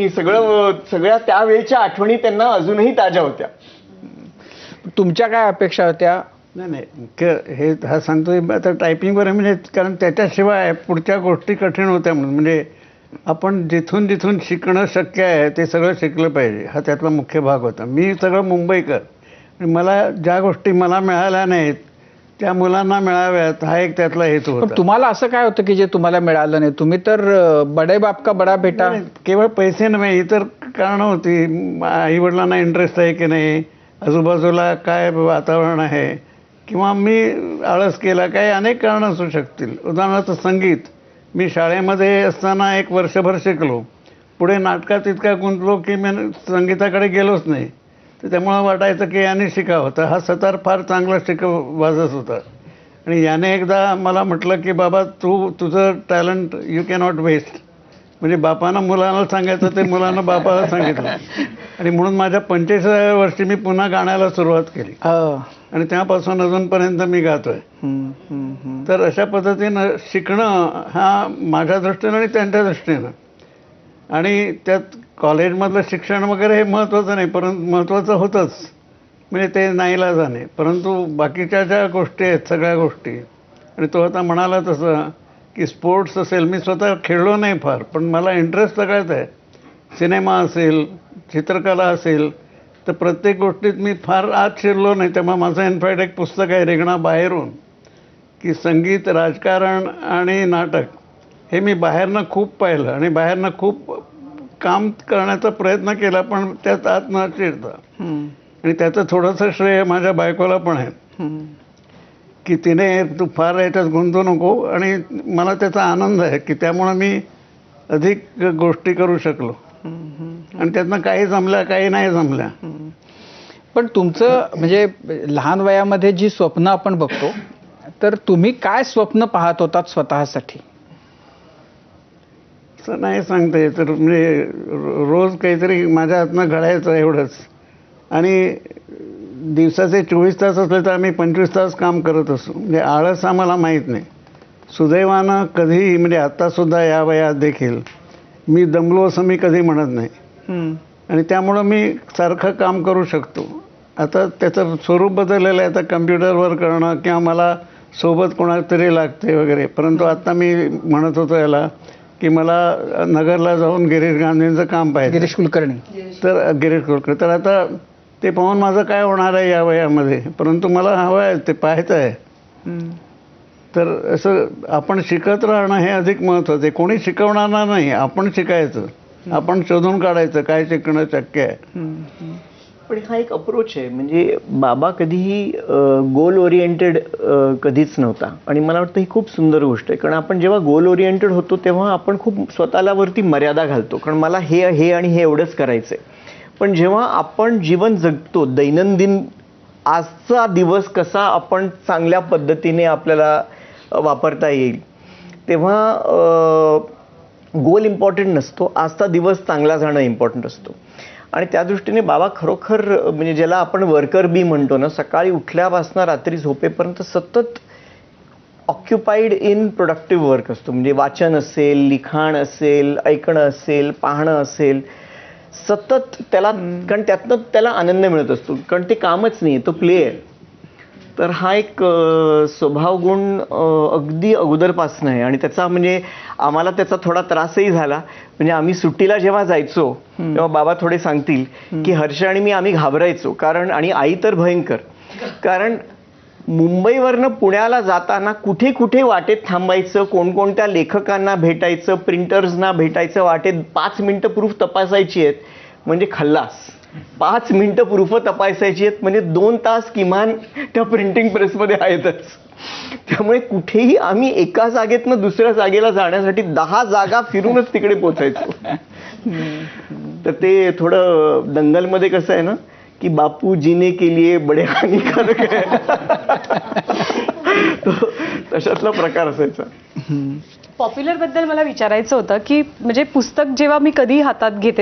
सगळ्या त्यावेळच्या आठवणी त्यांना अजूनही ताज्या होत्या. तुमच्या काय अपेक्षा होत्या? नाही हे हा सांगतोय आता टायपिंगवर आहे, म्हणजे कारण त्याच्याशिवाय पुढच्या गोष्टी कठीण होत्या. म्हणजे आपण जिथून जिथून शिकणं शक्य आहे ते सगळं शिकलं पाहिजे, हा त्यातला मुख्य भाग होता. मी सगळं मुंबईकर, मला ज्या गोष्टी मला मिळाल्या नाहीत त्या मुलांना मिळाव्यात, हा एक त्यातला हेतू होता. तुम्हाला असं काय होतं की जे तुम्हाला मिळालं नाही? तुम्ही तर बडे बाप का बडा बेटा. केवळ पैसे नव्हे, इतर कारणं होती. आई वडिलांना इंटरेस्ट आहे की नाही, आजूबाजूला काय वातावरण आहे, किंवा मी आळस केला, काही अनेक कारणं असू शकतील. उदाहरणार्थ संगीत, मी शाळेमध्ये असताना एक वर्षभर शिकलो, पुढे नाटकात इतका गुंतलो की मी संगीताकडे गेलोच नाही. तर त्यामुळं वाटायचं की याने शिकावं. तर हा सतार फार चांगला वाजत होता, आणि याने एकदा मला म्हटलं की बाबा तुझं टॅलेंट यू कॅनॉट वेस्ट. म्हणजे बापानं मुलाला सांगायचं ते मुलानं बापाला सांगितलं, आणि म्हणून माझ्या 45व्या वर्षी मी पुन्हा गाण्याला सुरुवात केली, आणि त्यापासून अजूनपर्यंत मी गातोय. तर अशा पद्धतीनं शिकणं हा माझ्या दृष्टीनं आणि त्यांच्या दृष्टीनं, आणि त्यात कॉलेजमधलं शिक्षण वगैरे हे महत्त्वाचं नाही, परंतु महत्त्वाचं होतंच, म्हणजे ते नाईलाजाने. परंतु बाकीच्या ज्या गोष्टी आहेत सगळ्या गोष्टी, आणि तो आता म्हणाला तसं की स्पोर्ट्स असेल, मी स्वतः खेळलो नाही फार, पण मला इंटरेस्ट सगळ्यात आहे. सिनेमा असेल, चित्रकला असेल, तर प्रत्येक गोष्टीत मी फार आत शिरलो नाही. त्यामुळे माझं इनफॅक्ट एक पुस्तक आहे रेगणा बाहेरून, की संगीत, राजकारण आणि नाटक हे मी बाहेरनं खूप पाहिलं आणि बाहेरनं खूप काम करण्याचा प्रयत्न केला, पण त्यात आत न शिरता. आणि त्याचं थोडंसं श्रेय माझ्या बायकोला पण आहे, की तिने तू फार याच्यात गुंतू नको, आणि मला त्याचा आनंद आहे की त्यामुळं मी अधिक गोष्टी करू शकलो, आणि त्यातनं काही जमल्या काही नाही जमल्या. पण तुमचं म्हणजे लहान वयामध्ये जी स्वप्न आपण बघतो, तर तुम्ही काय स्वप्न पाहत होतात स्वतःसाठी? असं नाही सांगता येत. तर म्हणजे रोज काहीतरी माझ्या हातनं घडायचं एवढंच, आणि दिवसाचे 24 तास असले तर आम्ही 25 तास काम करत असू. म्हणजे आळस आम्हाला माहीत नाही. सुदैवानं कधीही, म्हणजे आत्तासुद्धा या वयात देखील मी दमलो असं मी कधी म्हणत नाही, आणि त्यामुळं मी सारखं काम करू शकतो. आता त्याचं स्वरूप बदललेलं आहे. आता कम्प्युटरवर करणं, किंवा मला सोबत कोणातरी लागते वगैरे. परंतु आत्ता मी म्हणत होतो याला की मला नगरला जाऊन गिरीश गांधींचं काम पाहिजे, गिरीश कुलकर्णी. तर गिरीश कुलकर्णी, तर आता ते पाहून माझं काय होणार आहे या वयामध्ये, परंतु मला हवं आहे, ते पाहायचं आहे. तर असं आपण शिकत राहणं हे अधिक महत्त्वाचं आहे. कोणी शिकवणार नाही, आपण शिकायचं, आपण शोधून काढायचं काय शिकणं शक्य आहे. पण हा एक अप्रोच आहे. म्हणजे बाबा कधीही गोल ओरिएंटेड कधीच नव्हता, आणि मला वाटतं ही खूप सुंदर गोष्ट आहे. कारण आपण जेव्हा गोल ओरिएंटेड होतो तेव्हा आपण खूप स्वतःला वरती मर्यादा घालतो, कारण मला हे आणि हे एवढंच करायचं आहे. पण जेव्हा आपण जीवन जगतो, दैनंदिन आजचा दिवस कसा आपण चांगल्या पद्धतीने आपल्याला वापरता येईल, तेव्हा गोल इम्पॉर्टंट नसतो, आजचा दिवस चांगला जाणं इम्पॉर्टंट असतो. आणि त्या दृष्टीने बाबा खरोखर, म्हणजे ज्याला आपण वर्कर बी म्हणतो ना, सकाळी उठल्यापासून रात्री झोपेपर्यंत सतत ऑक्युपाईड इन प्रोडक्टिव्ह वर्क असतो. म्हणजे वाचन असेल, लिखाण असेल, ऐकणं असेल, पाहणं असेल, सतत त्याला, कारण त्यातनं त्याला आनंद मिळत असतो, कारण ते कामच नाही, तो प्ले आहे. तर हा एक स्वभाव गुण अगदी अगोदरपासून आहे, आणि त्याचा म्हणजे आम्हाला त्याचा थोडा त्रासही झाला. म्हणजे आम्ही सुट्टीला जेव्हा जायचो तेव्हा बाबा थोडे सांगतील की हर्ष आणि मी आम्ही घाबरायचो, कारण, आणि आई तर भयंकर, कारण मुंबईवरनं पुण्याला जाताना कुठे कुठे वाटेत थांबायचं, कोणकोणत्या लेखकांना भेटायचं, प्रिंटर्सना भेटायचं, वाटेत 5 मिनिटं प्रूफ तपासायची आहेत म्हणजे खल्लास. 5 मिनिटं प्रूफ तपासायची आहेत म्हणजे 2 तास किमान त्या प्रिंटिंग प्रेसमध्ये आहेतच. त्यामुळे कुठेही आम्ही एका जागेतनं दुसऱ्या जागेला जाण्यासाठी 10 जागा फिरूनच तिकडे पोचायचो. तर ते थोडं दंगलमध्ये कसं आहे ना, की बापू जीने के लिए बडे हानिकारक आहे, तशातला प्रकार असायचा. पॉप्युलर बद्दल मला विचारायचं होतं की म्हणजे पुस्तक जेव्हा मी कधी हातात घेते